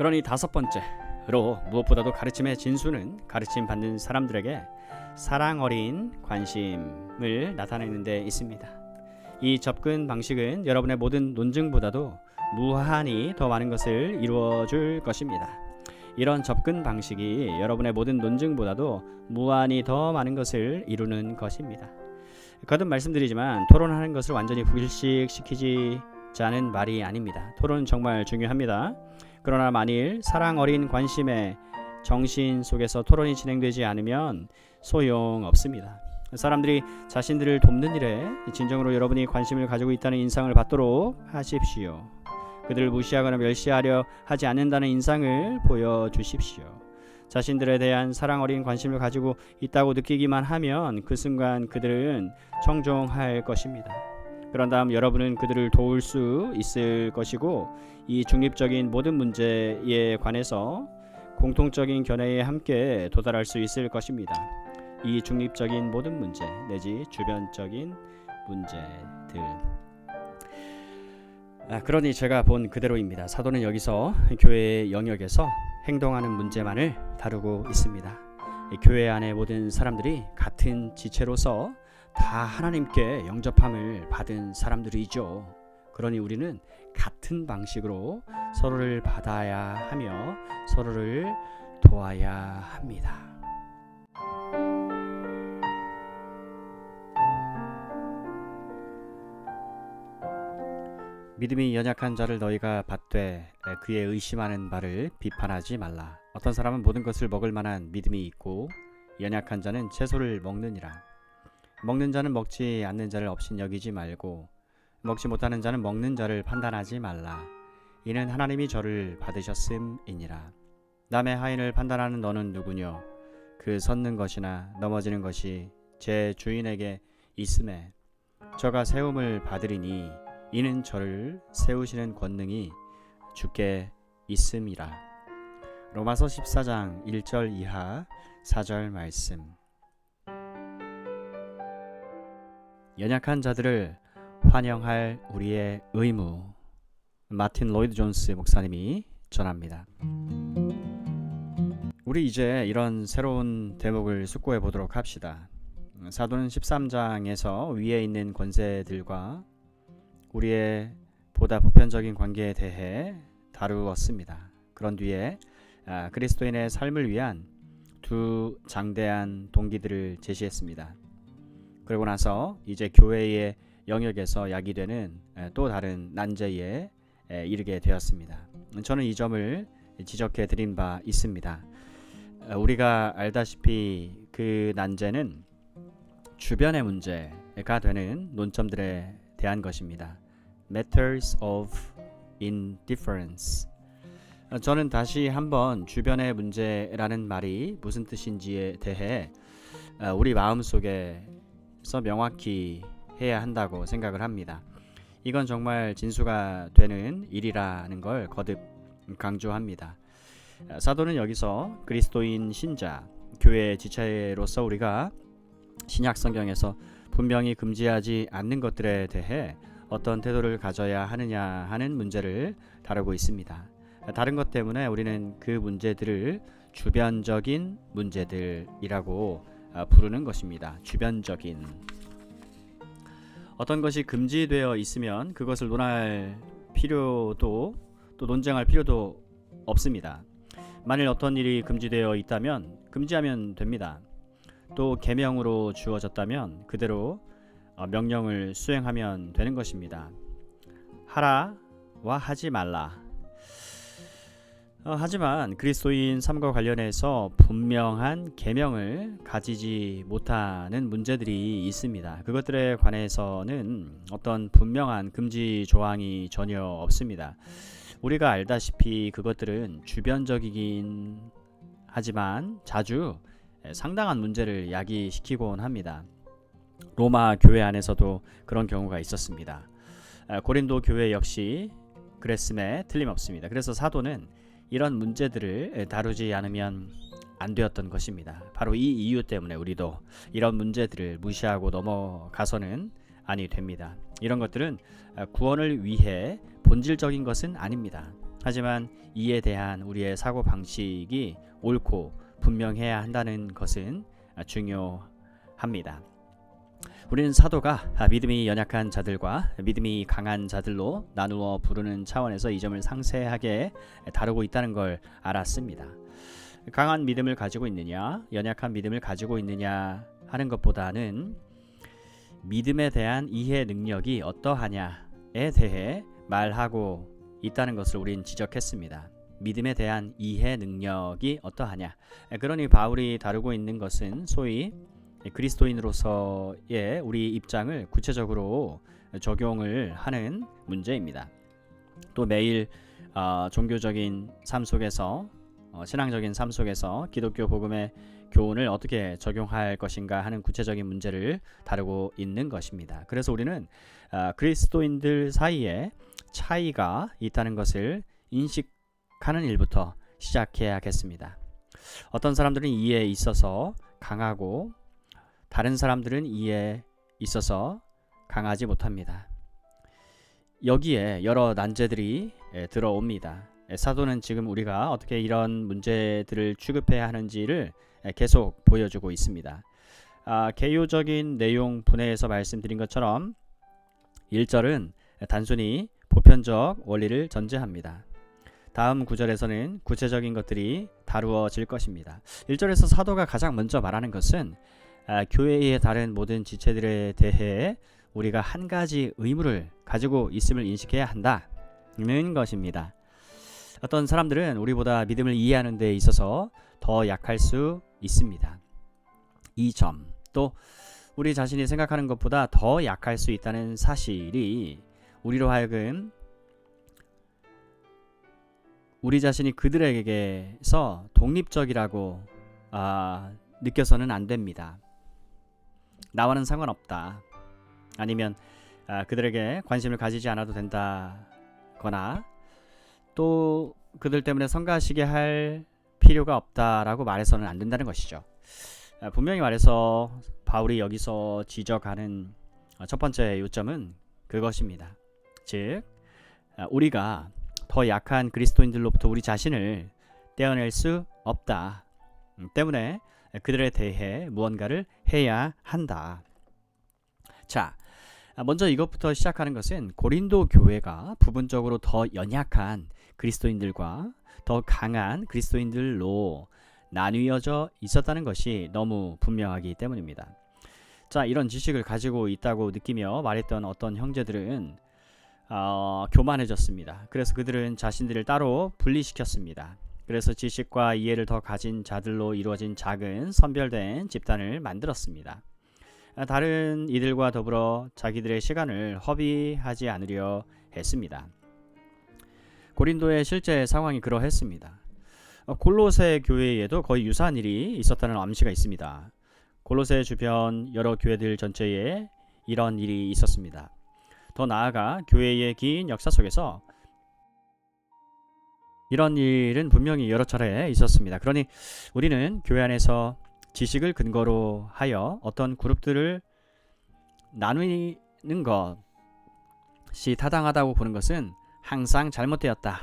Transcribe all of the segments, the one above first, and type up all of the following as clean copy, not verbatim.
그러니 다섯 번째로 무엇보다도 가르침의 진수는 가르침 받는 사람들에게 사랑 어린 관심을 나타내는 데 있습니다. 이 접근 방식은 여러분의 모든 논증보다도 무한히 더 많은 것을 이루어 줄 것입니다. 이런 접근 방식이 여러분의 모든 논증보다도 무한히 더 많은 것을 이루는 것입니다. 거듭 말씀드리지만 토론하는 것을 완전히 불식시키자는 말이 아닙니다. 토론은 정말 중요합니다. 그러나 만일 사랑 어린 관심의 정신 속에서 토론이 진행되지 않으면 소용없습니다. 사람들이 자신들을 돕는 일에 진정으로 여러분이 관심을 가지고 있다는 인상을 받도록 하십시오. 그들을 무시하거나 멸시하려 하지 않는다는 인상을 보여주십시오. 자신들에 대한 사랑 어린 관심을 가지고 있다고 느끼기만 하면 그 순간 그들은 청종할 것입니다. 그런 다음 여러분은 그들을 도울 수 있을 것이고 이 중립적인 모든 문제에 관해서 공통적인 견해에 함께 도달할 수 있을 것입니다. 이 중립적인 모든 문제 내지 주변적인 문제들. 그러니 제가 본 그대로입니다. 사도는 여기서 교회의 영역에서 행동하는 문제만을 다루고 있습니다. 교회 안의 모든 사람들이 같은 지체로서 다 하나님께 영접함을 받은 사람들이죠. 그러니 우리는 같은 방식으로 서로를 받아야 하며 서로를 도와야 합니다. 믿음이 연약한 자를 너희가 받되 그의 의심하는 바를 비판하지 말라. 어떤 사람은 모든 것을 먹을 만한 믿음이 있고 연약한 자는 채소를 먹느니라. 먹는 자는 먹지 않는 자를 없인 여기지 말고 먹지 못하는 자는 먹는 자를 판단하지 말라. 이는 하나님이 저를 받으셨음이니라. 남의 하인을 판단하는 너는 누구뇨? 그 섰는 것이나 넘어지는 것이 제 주인에게 있음에 저가 세움을 받으리니 이는 저를 세우시는 권능이 주께 있음이라. 로마서 14장 1절 이하 4절 말씀. 연약한 자들을 환영할 우리의 의무. 마틴 로이드 존스 목사님이 전합니다. 우리 이제 이런 새로운 대목을 숙고해 보도록 합시다. 사도는 13장에서 위에 있는 권세들과 우리의 보다 보편적인 관계에 대해 다루었습니다. 그런 뒤에 그리스도인의 삶을 위한 두 장대한 동기들을 제시했습니다. 그리고 나서 이제 교회의 영역에서 야기되는 또 다른 난제에 이르게 되었습니다. 저는 이 점을 지적해 드린 바 있습니다. 우리가 알다시피 그 난제는 주변의 문제가 되는 논점들에 대한 것입니다. Matters of indifference. 저는 다시 한번 주변의 문제라는 말이 무슨 뜻인지에 대해 우리 마음속에서 명확히 해야 한다고 생각을 합니다. 이건 정말 진수가 되는 일이라는 걸 거듭 강조합니다. 사도는 여기서 그리스도인 신자, 교회 지체로서 우리가 신약 성경에서 분명히 금지하지 않는 것들에 대해 어떤 태도를 가져야 하느냐 하는 문제를 다루고 있습니다. 다른 것 때문에 우리는 그 문제들을 주변적인 문제들이라고 부르는 것입니다. 주변적인. 어떤 것이 금지되어 있으면 그것을 논할 필요도 또 논쟁할 필요도 없습니다. 만일 어떤 일이 금지되어 있다면 금지하면 됩니다. 또 계명으로 주어졌다면 그대로 명령을 수행하면 되는 것입니다. 하라와 하지 말라. 하지만 그리스도인 삶과 관련해서 분명한 계명을 가지지 못하는 문제들이 있습니다. 그것들에 관해서는 어떤 분명한 금지 조항이 전혀 없습니다. 우리가 알다시피 그것들은 주변적이긴 하지만 자주 상당한 문제를 야기시키곤 합니다. 로마 교회 안에서도 그런 경우가 있었습니다. 고린도 교회 역시 그랬음에 틀림없습니다. 그래서 사도는 이런 문제들을 다루지 않으면 안 되었던 것입니다. 바로 이 이유 때문에 우리도 이런 문제들을 무시하고 넘어가서는 아니 됩니다. 이런 것들은 구원을 위해 본질적인 것은 아닙니다. 하지만 이에 대한 우리의 사고 방식이 옳고 분명해야 한다는 것은 중요합니다. 우리는 사도가 믿음이 연약한 자들과 믿음이 강한 자들로 나누어 부르는 차원에서 이 점을 상세하게 다루고 있다는 걸 알았습니다. 강한 믿음을 가지고 있느냐, 연약한 믿음을 가지고 있느냐 하는 것보다는 믿음에 대한 이해 능력이 어떠하냐에 대해 말하고 있다는 것을 우린 지적했습니다. 믿음에 대한 이해 능력이 어떠하냐. 그러니 바울이 다루고 있는 것은 소위 그리스도인으로서의 우리 입장을 구체적으로 적용을 하는 문제입니다. 또 매일 종교적인 삶 속에서 신앙적인 삶 속에서 기독교 복음의 교훈을 어떻게 적용할 것인가 하는 구체적인 문제를 다루고 있는 것입니다. 그래서 우리는 그리스도인들 사이에 차이가 있다는 것을 인식하는 일부터 시작해야겠습니다. 어떤 사람들은 이에 있어서 강하고 다른 사람들은 이에 있어서 강하지 못합니다. 여기에 여러 난제들이 들어옵니다. 사도는 지금 우리가 어떻게 이런 문제들을 취급해야 하는지를 계속 보여주고 있습니다. 개요적인 내용 분해에서 말씀드린 것처럼 1절은 단순히 보편적 원리를 전제합니다. 다음 구절에서는 구체적인 것들이 다루어질 것입니다. 1절에서 사도가 가장 먼저 말하는 것은 교회의 다른 모든 지체들에 대해 우리가 한 가지 의무를 가지고 있음을 인식해야 한다는 것입니다. 어떤 사람들은 우리보다 믿음을 이해하는 데 있어서 더 약할 수 있습니다. 이 점, 또 우리 자신이 생각하는 것보다 더 약할 수 있다는 사실이 우리로 하여금 우리 자신이 그들에게서 독립적이라고 느껴서는 안 됩니다. 나와는 상관없다. 아니면 그들에게 관심을 가지지 않아도 된다거나 또 그들 때문에 성가시게 할 필요가 없다라고 말해서는 안 된다는 것이죠. 분명히 말해서 바울이 여기서 지적하는 첫 번째 요점은 그것입니다. 즉 우리가 더 약한 그리스도인들로부터 우리 자신을 떼어낼 수 없다. 때문에 그들에 대해 무언가를 해야 한다. 자, 먼저 이것부터 시작하는 것은 고린도 교회가 부분적으로 더 연약한 그리스도인들과 더 강한 그리스도인들로 나뉘어져 있었다는 것이 너무 분명하기 때문입니다. 자, 이런 지식을 가지고 있다고 느끼며 말했던 어떤 형제들은 교만해졌습니다. 그래서 그들은 자신들을 따로 분리시켰습니다. 그래서 지식과 이해를 더 가진 자들로 이루어진 작은 선별된 집단을 만들었습니다. 다른 이들과 더불어 자기들의 시간을 허비하지 않으려 했습니다. 고린도의 실제 상황이 그러했습니다. 골로새 교회에도 거의 유사한 일이 있었다는 암시가 있습니다. 골로새 주변 여러 교회들 전체에 이런 일이 있었습니다. 더 나아가 교회의 긴 역사 속에서 이런 일은 분명히 여러 차례 있었습니다. 그러니 우리는 교회 안에서 지식을 근거로 하여 어떤 그룹들을 나누는 것이 타당하다고 보는 것은 항상 잘못되었다는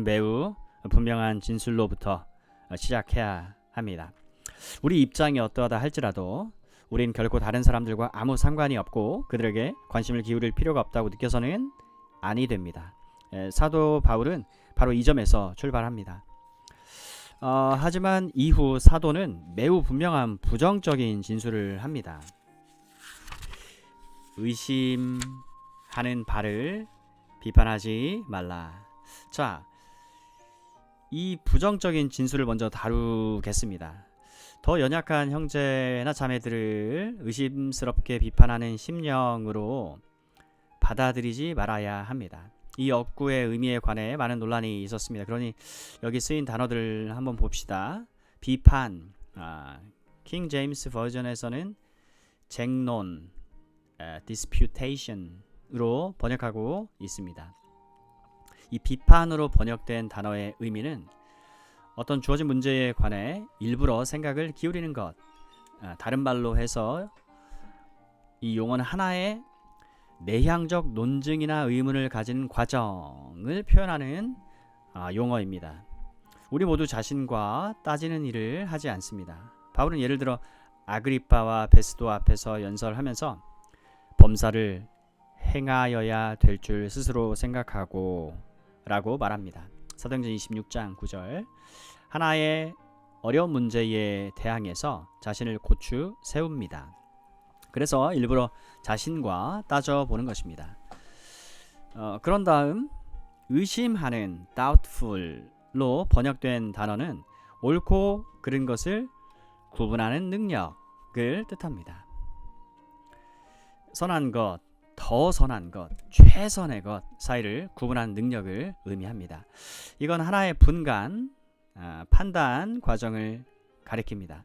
매우 분명한 진술로부터 시작해야 합니다. 우리 입장이 어떠하다 할지라도 우린 결코 다른 사람들과 아무 상관이 없고 그들에게 관심을 기울일 필요가 없다고 느껴서는 아니 됩니다. 사도 바울은 바로 이 점에서 출발합니다. 하지만 이후 사도는 매우 분명한 부정적인 진술을 합니다. 의심하는 바를 비판하지 말라. 자, 이 부정적인 진술을 먼저 다루겠습니다. 더 연약한 형제나 자매들을 의심스럽게 비판하는 심령으로 받아들이지 말아야 합니다. 이 억구의 의미에 관해 많은 논란이 있었습니다. 그러니 여기 쓰인 단어들을 한번 봅시다. 비판, 킹 제임스 버전에서는 쟁론, disputation으로 번역하고 있습니다. 이 비판으로 번역된 단어의 의미는 어떤 주어진 문제에 관해 일부러 생각을 기울이는 것, 다른 말로 해서 이 용어는 하나의 내향적 논증이나 의문을 가진 과정을 표현하는 용어입니다. 우리 모두 자신과 따지는 일을 하지 않습니다. 바울은 예를 들어 아그리빠와 베스도 앞에서 연설하면서 범사를 행하여야 될 줄 스스로 생각하고 라고 말합니다. 사도행전 26장 9절. 하나의 어려운 문제에 대항해서 자신을 고추 세웁니다. 그래서 일부러 자신과 따져보는 것입니다. 그런 다음 의심하는 doubtful로 번역된 단어는 옳고 그른 것을 구분하는 능력을 뜻합니다. 선한 것, 더 선한 것, 최선의 것 사이를 구분하는 능력을 의미합니다. 이건 하나의 분간, 판단 과정을 가리킵니다.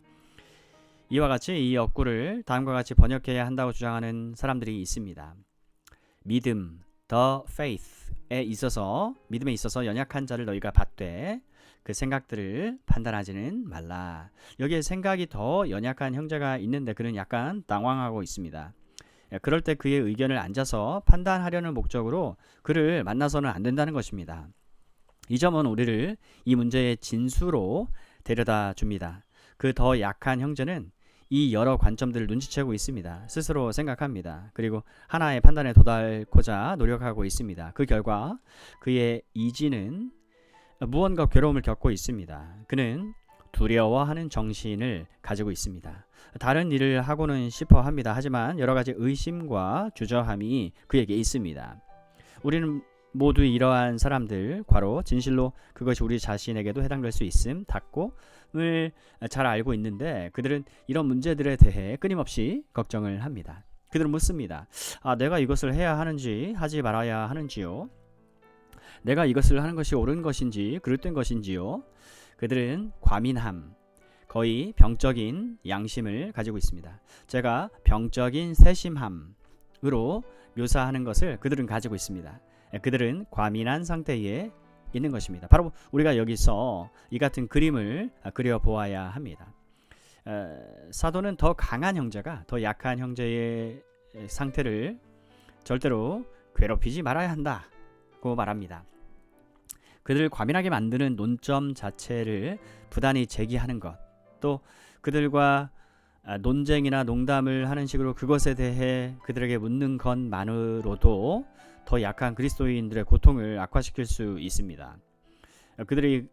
이와 같이 이 어구를 다음과 같이 번역해야 한다고 주장하는 사람들이 있습니다. 믿음, the faith에 있어서 믿음에 있어서 연약한 자를 너희가 받되 그 생각들을 판단하지는 말라. 여기에 생각이 더 연약한 형제가 있는데 그는 약간 당황하고 있습니다. 그럴 때 그의 의견을 앉아서 판단하려는 목적으로 그를 만나서는 안 된다는 것입니다. 이 점은 우리를 이 문제의 진수로 데려다 줍니다. 그 더 약한 형제는 이 여러 관점들을 눈치채고 있습니다. 스스로 생각합니다. 그리고 하나의 판단에 도달하고자 노력하고 있습니다. 그 결과 그의 이지는 무언가 괴로움을 겪고 있습니다. 그는 두려워하는 정신을 가지고 있습니다. 다른 일을 하고는 싶어 합니다. 하지만 여러 가지 의심과 주저함이 그에게 있습니다. 우리는 모두 이러한 사람들, 과로 진실로 그것이 우리 자신에게도 해당될 수 있음, 닫고을 잘 알고 있는데 그들은 이런 문제들에 대해 끊임없이 걱정을 합니다. 그들은 묻습니다. 내가 이것을 해야 하는지 하지 말아야 하는지요? 내가 이것을 하는 것이 옳은 것인지 그릇된 것인지요? 그들은 과민함, 거의 병적인 양심을 가지고 있습니다. 제가 병적인 세심함으로 묘사하는 것을 그들은 가지고 있습니다. 그들은 과민한 상태에 있는 것입니다. 바로 우리가 여기서 이 같은 그림을 그려보아야 합니다. 사도는 더 강한 형제가 더 약한 형제의 상태를 절대로 괴롭히지 말아야 한다고 말합니다. 그들을 과민하게 만드는 논점 자체를 부단히 제기하는 것, 또 그들과 논쟁이나 농담을 하는 식으로 그것에 대해 그들에게 묻는 것만으로도 더 약한 그리스도인들의 고통을 악화시킬 수 있습니다. 그들이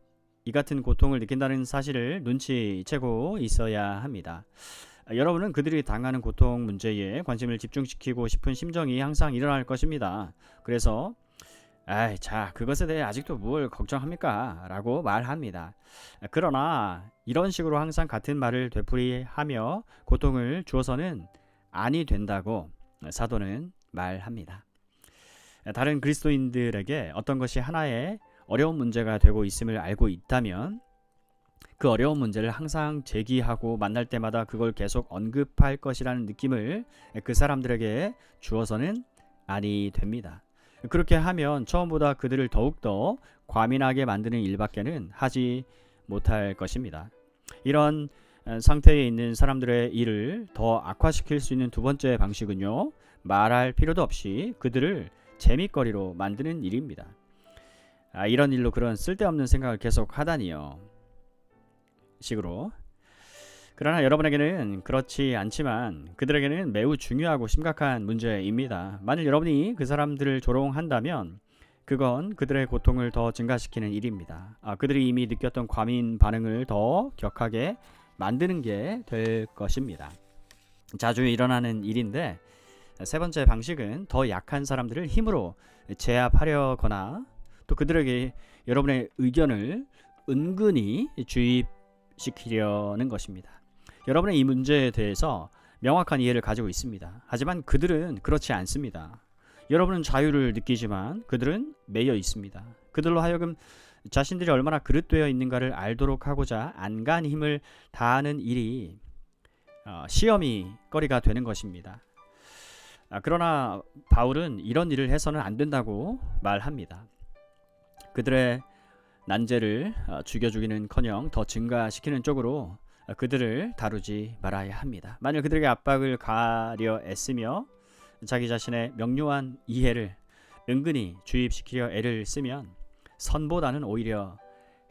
이 같은 고통을 느낀다는 사실을 눈치채고 있어야 합니다. 여러분은 그들이 당하는 고통 문제에 관심을 집중시키고 싶은 심정이 항상 일어날 것입니다. 그래서 자, 그것에 대해 아직도 뭘 걱정합니까? 라고 말합니다. 그러나 이런 식으로 항상 같은 말을 되풀이하며 고통을 주어서는 아니 된다고 사도는 말합니다. 다른 그리스도인들에게 어떤 것이 하나의 어려운 문제가 되고 있음을 알고 있다면 그 어려운 문제를 항상 제기하고 만날 때마다 그걸 계속 언급할 것이라는 느낌을 그 사람들에게 주어서는 아니 됩니다. 그렇게 하면 처음보다 그들을 더욱더 과민하게 만드는 일밖에는 하지 못할 것입니다. 이런 상태에 있는 사람들의 일을 더 악화시킬 수 있는 두 번째 방식은요, 말할 필요도 없이 그들을 재밌거리로 만드는 일입니다. 이런 일로 그런 쓸데없는 생각을 계속 하다니요 식으로. 그러나 여러분에게는 그렇지 않지만 그들에게는 매우 중요하고 심각한 문제입니다. 만일 여러분이 그 사람들을 조롱한다면 그건 그들의 고통을 더 증가시키는 일입니다. 그들이 이미 느꼈던 과민 반응을 더 격하게 만드는 게 될 것입니다. 자주 일어나는 일인데 세 번째 방식은 더 약한 사람들을 힘으로 제압하려거나 또 그들에게 여러분의 의견을 은근히 주입시키려는 것입니다. 여러분의 이 문제에 대해서 명확한 이해를 가지고 있습니다. 하지만 그들은 그렇지 않습니다. 여러분은 자유를 느끼지만 그들은 매여 있습니다. 그들로 하여금 자신들이 얼마나 그릇되어 있는가를 알도록 하고자 안간 힘을 다하는 일이 시험이 거리가 되는 것입니다. 그러나 바울은 이런 일을 해서는 안 된다고 말합니다. 그들의 난제를 죽여주기는커녕 더 증가시키는 쪽으로 그들을 다루지 말아야 합니다. 만일 그들에게 압박을 가려 애쓰며 자기 자신의 명료한 이해를 은근히 주입시키려 애를 쓰면 선보다는 오히려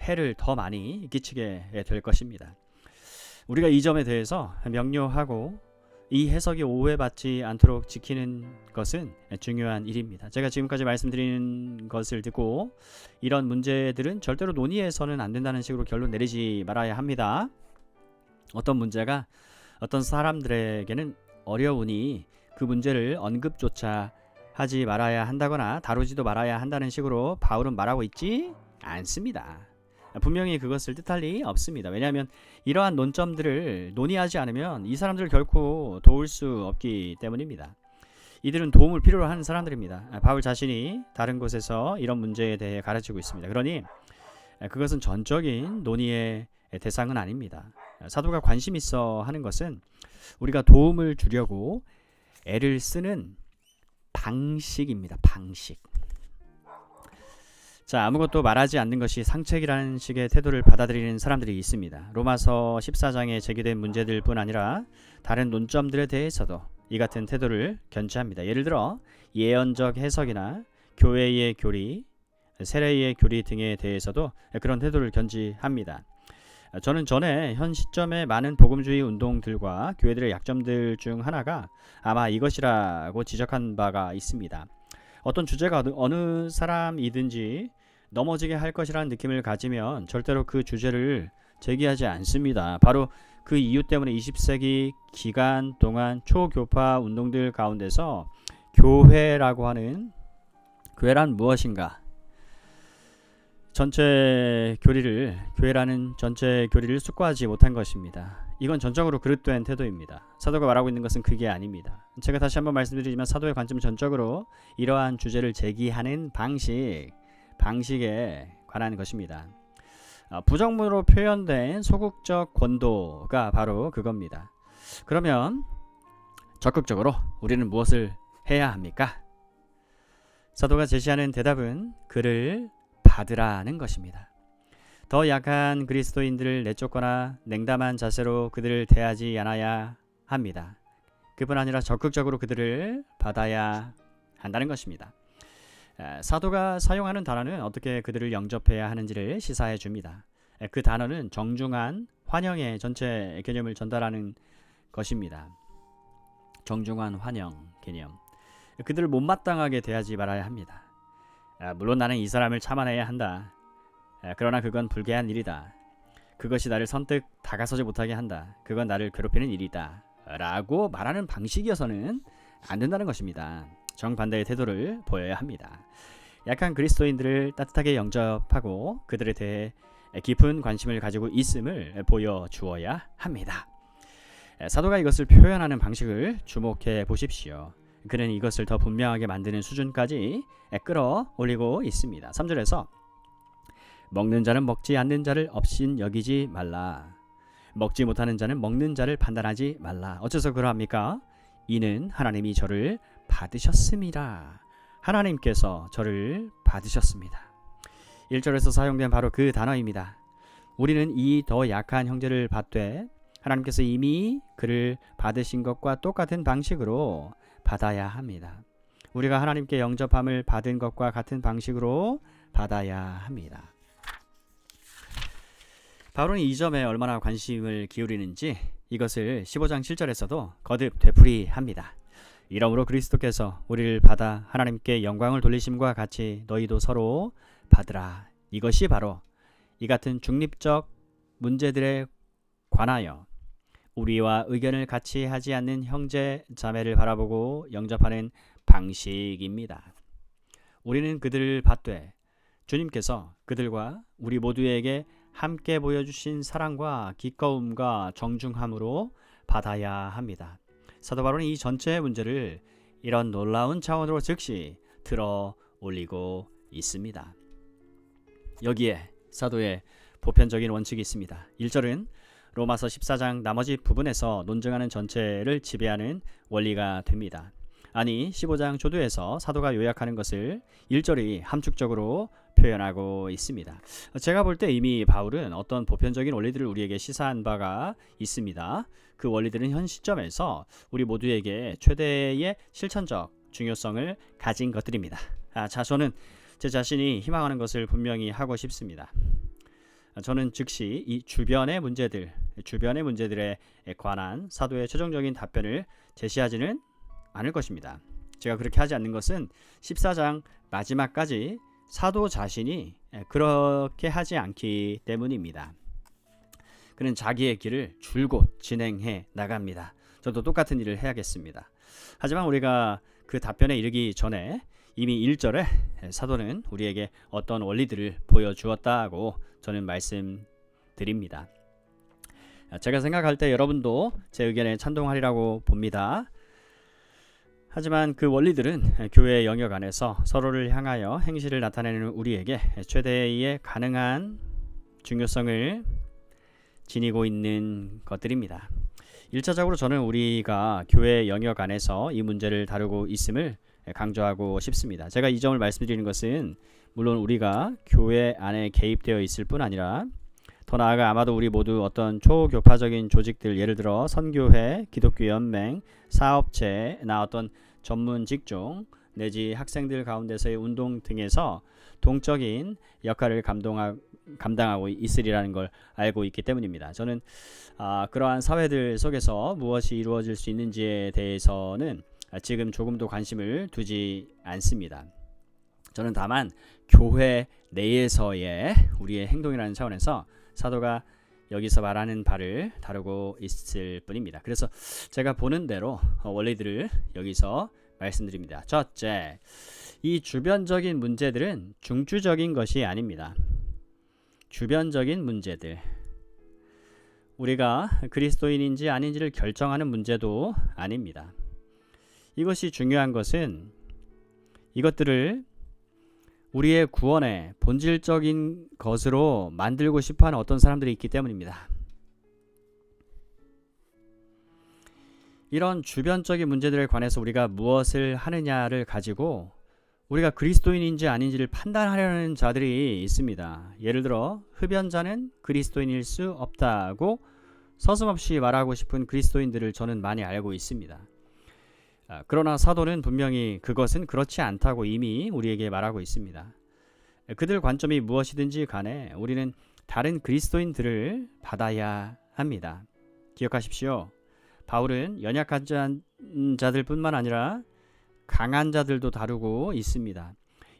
해를 더 많이 끼치게 될 것입니다. 우리가 이 점에 대해서 명료하고 이 해석이 오해받지 않도록 지키는 것은 중요한 일입니다. 제가 지금까지 말씀드린 것을 듣고 이런 문제들은 절대로 논의해서는 안 된다는 식으로 결론 내리지 말아야 합니다. 어떤 문제가 어떤 사람들에게는 어려우니 그 문제를 언급조차 하지 말아야 한다거나 다루지도 말아야 한다는 식으로 바울은 말하고 있지 않습니다. 분명히 그것을 뜻할 리 없습니다. 왜냐하면 이러한 논점들을 논의하지 않으면 이 사람들을 결코 도울 수 없기 때문입니다. 이들은 도움을 필요로 하는 사람들입니다. 바울 자신이 다른 곳에서 이런 문제에 대해 가르치고 있습니다. 그러니 그것은 전적인 논의의 대상은 아닙니다. 사도가 관심 있어 하는 것은 우리가 도움을 주려고 애를 쓰는 방식입니다. 방식. 자, 아무것도 말하지 않는 것이 상책이라는 식의 태도를 받아들이는 사람들이 있습니다. 로마서 14장에 제기된 문제들뿐 아니라 다른 논점들에 대해서도 이 같은 태도를 견지합니다. 예를 들어 예언적 해석이나 교회의 교리, 세례의 교리 등에 대해서도 그런 태도를 견지합니다. 저는 전에 현 시점의 많은 복음주의 운동들과 교회들의 약점들 중 하나가 아마 이것이라고 지적한 바가 있습니다. 어떤 주제가 어느 사람이든지 넘어지게 할 것이라는 느낌을 가지면 절대로 그 주제를 제기하지 않습니다. 바로 그 이유 때문에 20세기 기간 동안 초교파 운동들 가운데서 교회란 무엇인가? 교회라는 전체 교리를 숙고하지 못한 것입니다. 이건 전적으로 그릇된 태도입니다. 사도가 말하고 있는 것은 그게 아닙니다. 제가 다시 한번 말씀드리지만 사도의 관점은 전적으로 이러한 주제를 제기하는 방식에 관한 것입니다. 부정문으로 표현된 소극적 권도가 바로 그겁니다. 그러면 적극적으로 우리는 무엇을 해야 합니까? 사도가 제시하는 대답은 그를 받으라는 것입니다. 더 약한 그리스도인들을 내쫓거나 냉담한 자세로 그들을 대하지 않아야 합니다. 그뿐 아니라 적극적으로 그들을 받아야 한다는 것입니다. 사도가 사용하는 단어는 어떻게 그들을 영접해야 하는지를 시사해 줍니다. 그 단어는 정중한 환영의 전체 개념을 전달하는 것입니다. 정중한 환영 개념. 그들을 못마땅하게 대하지 말아야 합니다. 물론 나는 이 사람을 참아내야 한다. 그러나 그건 불쾌한 일이다. 그것이 나를 선뜻 다가서지 못하게 한다. 그건 나를 괴롭히는 일이다. 라고 말하는 방식이어서는 안 된다는 것입니다. 정반대의 태도를 보여야 합니다. 약한 그리스도인들을 따뜻하게 영접하고 그들에 대해 깊은 관심을 가지고 있음을 보여주어야 합니다. 사도가 이것을 표현하는 방식을 주목해 보십시오. 그는 이것을 더 분명하게 만드는 수준까지 끌어올리고 있습니다. 3절에서 먹는 자는 먹지 않는 자를 업신 여기지 말라. 먹지 못하는 자는 먹는 자를 판단하지 말라. 어째서 그러합니까? 이는 하나님이 저를 받으셨음이라. 하나님께서 저를 받으셨습니다. 1절에서 사용된 바로 그 단어입니다. 우리는 이 더 약한 형제를 받되 하나님께서 이미 그를 받으신 것과 똑같은 방식으로 받아야 합니다. 우리가 하나님께 영접함을 받은 것과 같은 방식으로 받아야 합니다. 바울은 이 점에 얼마나 관심을 기울이는지 이것을 15장 7절에서도 거듭 되풀이합니다. 이러므로 그리스도께서 우리를 받아 하나님께 영광을 돌리심과 같이 너희도 서로 받으라. 이것이 바로 이 같은 중립적 문제들에 관하여 우리와 의견을 같이 하지 않는 형제 자매를 바라보고 영접하는 방식입니다. 우리는 그들을 받되 주님께서 그들과 우리 모두에게 함께 보여주신 사랑과 기꺼움과 정중함으로 받아야 합니다. 사도 바울은 이 전체 문제를 이런 놀라운 차원으로 즉시 들어 올리고 있습니다. 여기에 사도의 보편적인 원칙이 있습니다. 1절은 로마서 14장 나머지 부분에서 논증하는 전체를 지배하는 원리가 됩니다. 아니 15장 조두에서 사도가 요약하는 것을 1절이 함축적으로 표현하고 있습니다. 제가 볼 때 이미 바울은 어떤 보편적인 원리들을 우리에게 시사한 바가 있습니다. 그 원리들은 현 시점에서 우리 모두에게 최대의 실천적 중요성을 가진 것들입니다. 저는 제 자신이 희망하는 것을 분명히 하고 싶습니다. 저는 즉시 이 주변의 문제들에 관한 사도의 최종적인 답변을 제시하지는 않을 것입니다. 제가 그렇게 하지 않는 것은 14장 마지막까지 사도 자신이 그렇게 하지 않기 때문입니다. 그는 자기의 길을 줄곧 진행해 나갑니다. 저도 똑같은 일을 해야겠습니다. 하지만 우리가 그 답변에 이르기 전에 이미 1절에 사도는 우리에게 어떤 원리들을 보여주었다고 저는 말씀드립니다. 제가 생각할 때 여러분도 제 의견에 찬동하리라고 봅니다. 하지만 그 원리들은 교회의 영역 안에서 서로를 향하여 행실을 나타내는 우리에게 최대의 가능한 중요성을 지니고 있는 것들입니다. 1차적으로 저는 우리가 교회의 영역 안에서 이 문제를 다루고 있음을 강조하고 싶습니다. 제가 이 점을 말씀드리는 것은 물론 우리가 교회 안에 개입되어 있을 뿐 아니라 더 나아가 아마도 우리 모두 어떤 초교파적인 조직들, 예를 들어 선교회, 기독교 연맹, 사업체나 어떤 전문 직종 내지 학생들 가운데서의 운동 등에서 동적인 역할을 감당하고 있으리라는 걸 알고 있기 때문입니다. 저는 그러한 사회들 속에서 무엇이 이루어질 수 있는지에 대해서는 지금 조금도 관심을 두지 않습니다. 저는 다만 교회 내에서의 우리의 행동이라는 차원에서 사도가 여기서 말하는 바를 다루고 있을 뿐입니다. 그래서 제가 보는 대로 원리들을 여기서 말씀드립니다. 첫째, 이 주변적인 문제들은 중추적인 것이 아닙니다. 주변적인 문제들, 우리가 그리스도인인지 아닌지를 결정하는 문제도 아닙니다. 이것이 중요한 것은 이것들을 우리의 구원의 본질적인 것으로 만들고 싶어하는 어떤 사람들이 있기 때문입니다. 이런 주변적인 문제들에 관해서 우리가 무엇을 하느냐를 가지고 우리가 그리스도인인지 아닌지를 판단하려는 자들이 있습니다. 예를 들어 흡연자는 그리스도인일 수 없다고 서슴없이 말하고 싶은 그리스도인들을 저는 많이 알고 있습니다. 그러나 사도는 분명히 그것은 그렇지 않다고 이미 우리에게 말하고 있습니다. 그들 관점이 무엇이든지 간에 우리는 다른 그리스도인들을 받아야 합니다. 기억하십시오. 바울은 연약한 자들뿐만 아니라 강한 자들도 다루고 있습니다.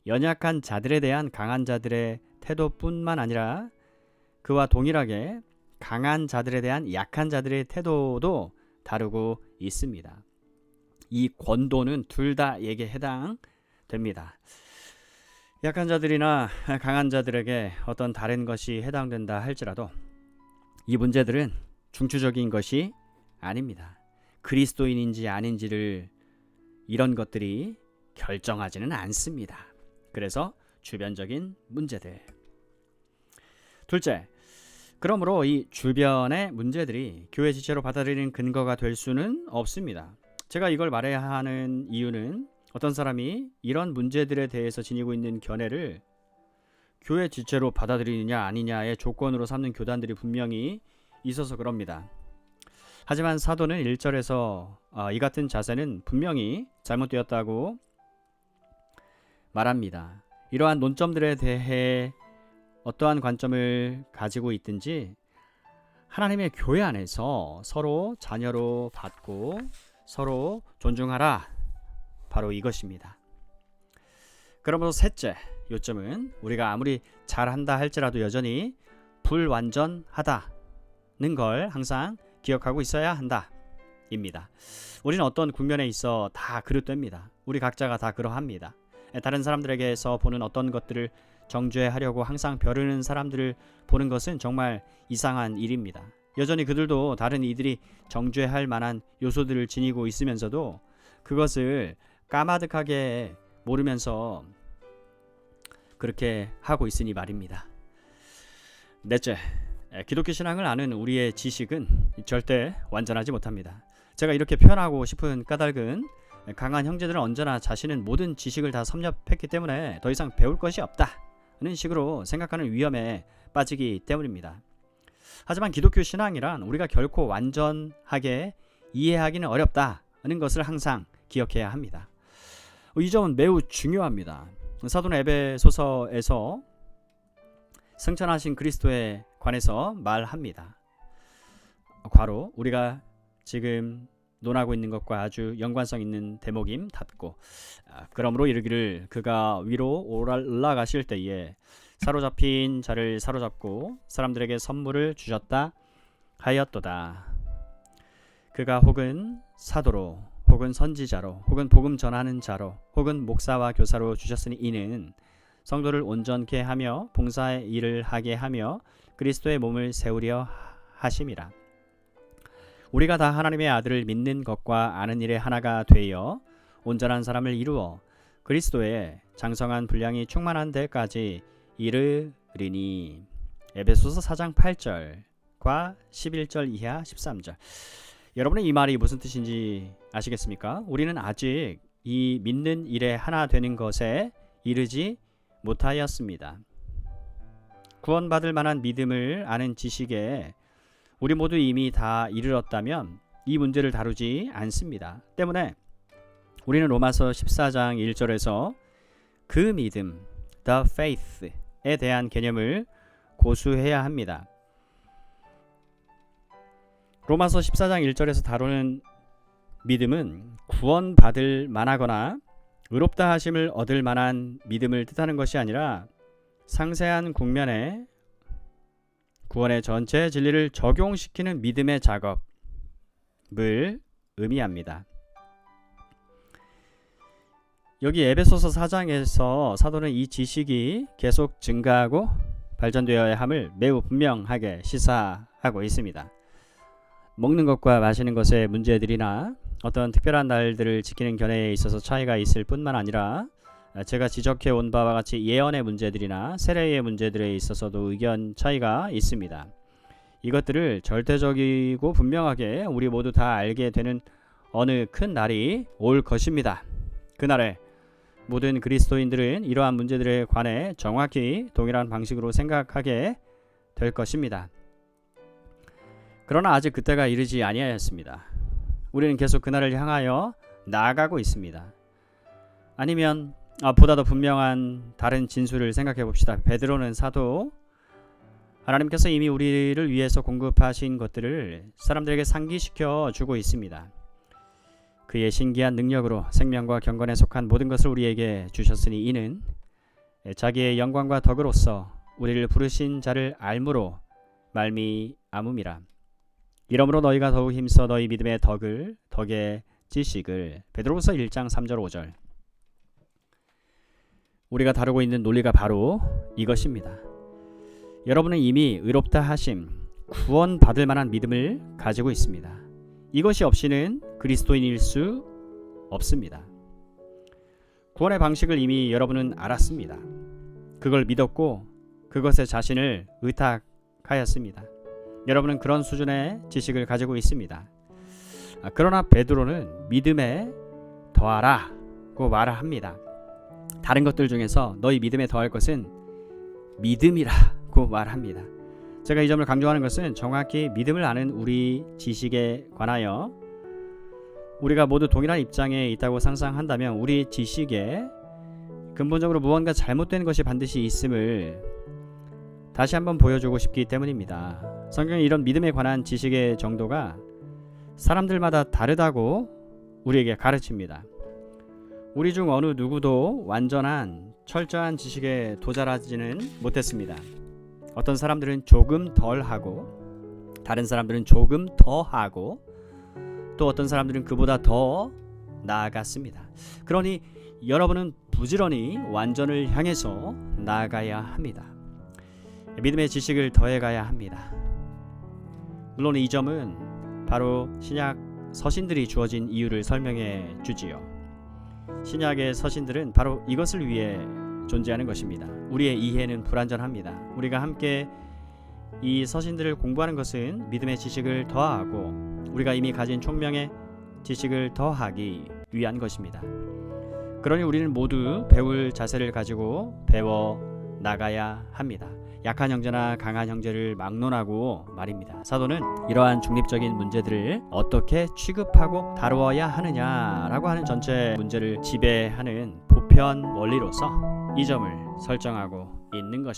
연약한 자들에 대한 강한 자들의 태도뿐만 아니라 그와 동일하게 강한 자들에 대한 약한 자들의 태도도 다루고 있습니다. 이 권도는 둘 다에게 해당됩니다. 약한 자들이나 강한 자들에게 어떤 다른 것이 해당된다 할지라도 이 문제들은 중추적인 것이 아닙니다. 그리스도인인지 아닌지를 이런 것들이 결정하지는 않습니다. 그래서 주변적인 문제들. 둘째, 그러므로 이 주변의 문제들이 교회 지체로 받아들이는 근거가 될 수는 없습니다. 제가 이걸 말해야 하는 이유는 어떤 사람이 이런 문제들에 대해서 지니고 있는 견해를 교회 지체로 받아들이느냐 아니냐의 조건으로 삼는 교단들이 분명히 있어서 그럽니다. 하지만 사도는 1절에서 이 같은 자세는 분명히 잘못되었다고 말합니다. 이러한 논점들에 대해 어떠한 관점을 가지고 있든지 하나님의 교회 안에서 서로 자녀로 받고 서로 존중하라. 바로 이것입니다. 그러면서 셋째 요점은 우리가 아무리 잘한다 할지라도 여전히 불완전하다는 걸 항상 기억하고 있어야 한다 입니다. 우리는 어떤 국면에 있어 다 그릇됩니다. 우리 각자가 다 그러합니다. 다른 사람들에게서 보는 어떤 것들을 정죄하려고 항상 벼르는 사람들을 보는 것은 정말 이상한 일입니다. 여전히 그들도 다른 이들이 정죄할 만한 요소들을 지니고 있으면서도 그것을 까마득하게 모르면서 그렇게 하고 있으니 말입니다. 넷째, 기독교 신앙을 아는 우리의 지식은 절대 완전하지 못합니다. 제가 이렇게 표현하고 싶은 까닭은 강한 형제들은 언제나 자신은 모든 지식을 다 섭렵했기 때문에 더 이상 배울 것이 없다. 식으로 생각하는 위험에 빠지기 때문입니다. 하지만 기독교 신앙이란 우리가 결코 완전하게 이해하기는 어렵다는 것을 항상 기억해야 합니다. 이 점은 매우 중요합니다. 사도는 에베소서에서 승천하신 그리스도에 관해서 말합니다. 괄호 우리가 지금 논하고 있는 것과 아주 연관성 있는 대목임 닫고 그러므로 이르기를 그가 위로 올라가실 때에 사로잡힌 자를 사로잡고 사람들에게 선물을 주셨다 하였도다. 그가 혹은 사도로 혹은 선지자로 혹은 복음 전하는 자로 혹은 목사와 교사로 주셨으니 이는 성도를 온전케 하며 봉사의 일을 하게 하며 그리스도의 몸을 세우려 하심이라. 우리가 다 하나님의 아들을 믿는 것과 아는 일에 하나가 되어 온전한 사람을 이루어 그리스도의 장성한 분량이 충만한 데까지 이르리니. 에베소서 4장 8절과 11절 이하 13절. 여러분은 이 말이 무슨 뜻인지 아시겠습니까? 우리는 아직 이 믿는 일에 하나 되는 것에 이르지 못하였습니다. 구원받을 만한 믿음을 아는 지식에 우리 모두 이미 다 이르렀다면 이 문제를 다루지 않습니다. 때문에 우리는 로마서 14장 1절에서 그 믿음, the faith에 대한 개념을 고수해야 합니다. 로마서 14장 1절에서 다루는 믿음은 구원받을 만하거나 의롭다 하심을 얻을 만한 믿음을 뜻하는 것이 아니라 상세한 국면에 구원의 전체 진리를 적용시키는 믿음의 작업을 의미합니다. 여기 에베소서 4장에서 사도는 이 지식이 계속 증가하고 발전되어야 함을 매우 분명하게 시사하고 있습니다. 먹는 것과 마시는 것의 문제들이나 어떤 특별한 날들을 지키는 견해에 있어서 차이가 있을 뿐만 아니라 제가 지적해 온 바와 같이 예언의 문제들이나 세례의 문제들에 있어서도 의견 차이가 있습니다. 이것들을 절대적이고 분명하게 우리 모두 다 알게 되는 어느 큰 날이 올 것입니다. 그날에 모든 그리스도인들은 이러한 문제들에 관해 정확히 동일한 방식으로 생각하게 될 것입니다. 그러나 아직 그때가 이르지 아니하였습니다. 우리는 계속 그날을 향하여 나아가고 있습니다. 아니면 보다 더 분명한 다른 진술을 생각해 봅시다. 베드로는 사도, 하나님께서 이미 우리를 위해서 공급하신 것들을 사람들에게 상기시켜 주고 있습니다. 그의 신기한 능력으로 생명과 경건에 속한 모든 것을 우리에게 주셨으니 이는 자기의 영광과 덕으로서 우리를 부르신 자를 알므로 말미암음이라. 이러므로 너희가 더욱 힘써 너희 믿음의 덕의 지식을. 베드로후서 1장 3절 5절. 우리가 다루고 있는 논리가 바로 이것입니다. 여러분은 이미 의롭다 하심, 구원받을 만한 믿음을 가지고 있습니다. 이것이 없이는 그리스도인일 수 없습니다. 구원의 방식을 이미 여러분은 알았습니다. 그걸 믿었고 그것에 자신을 의탁하였습니다. 여러분은 그런 수준의 지식을 가지고 있습니다. 그러나 베드로는 믿음에 더하라고 말합니다. 다른 것들 중에서 너희 믿음에 더할 것은 믿음이라고 말합니다. 제가 이 점을 강조하는 것은 정확히 믿음을 아는 우리 지식에 관하여 우리가 모두 동일한 입장에 있다고 상상한다면 우리 지식에 근본적으로 무언가 잘못된 것이 반드시 있음을 다시 한번 보여주고 싶기 때문입니다. 성경이 이런 믿음에 관한 지식의 정도가 사람들마다 다르다고 우리에게 가르칩니다. 우리 중 어느 누구도 완전한 철저한 지식에 도달하지는 못했습니다. 어떤 사람들은 조금 덜 하고 다른 사람들은 조금 더 하고 또 어떤 사람들은 그보다 더 나아갔습니다. 그러니 여러분은 부지런히 완전을 향해서 나아가야 합니다. 믿음의 지식을 더해가야 합니다. 물론 이 점은 바로 신약 서신들이 주어진 이유를 설명해 주지요. 신약의 서신들은 바로 이것을 위해 존재하는 것입니다. 우리의 이해는 불완전합니다. 우리가 함께 이 서신들을 공부하는 것은 믿음의 지식을 더하고 우리가 이미 가진 총명의 지식을 더하기 위한 것입니다. 그러니 우리는 모두 배울 자세를 가지고 배워 나가야 합니다. 약한 형제나 강한 형제를 막론하고 말입니다. 사도는 이러한 중립적인 문제들을 어떻게 취급하고 다루어야 하느냐라고 하는 전체 문제를 지배하는 보편 원리로서 이 점을 설정하고 있는 것입니다.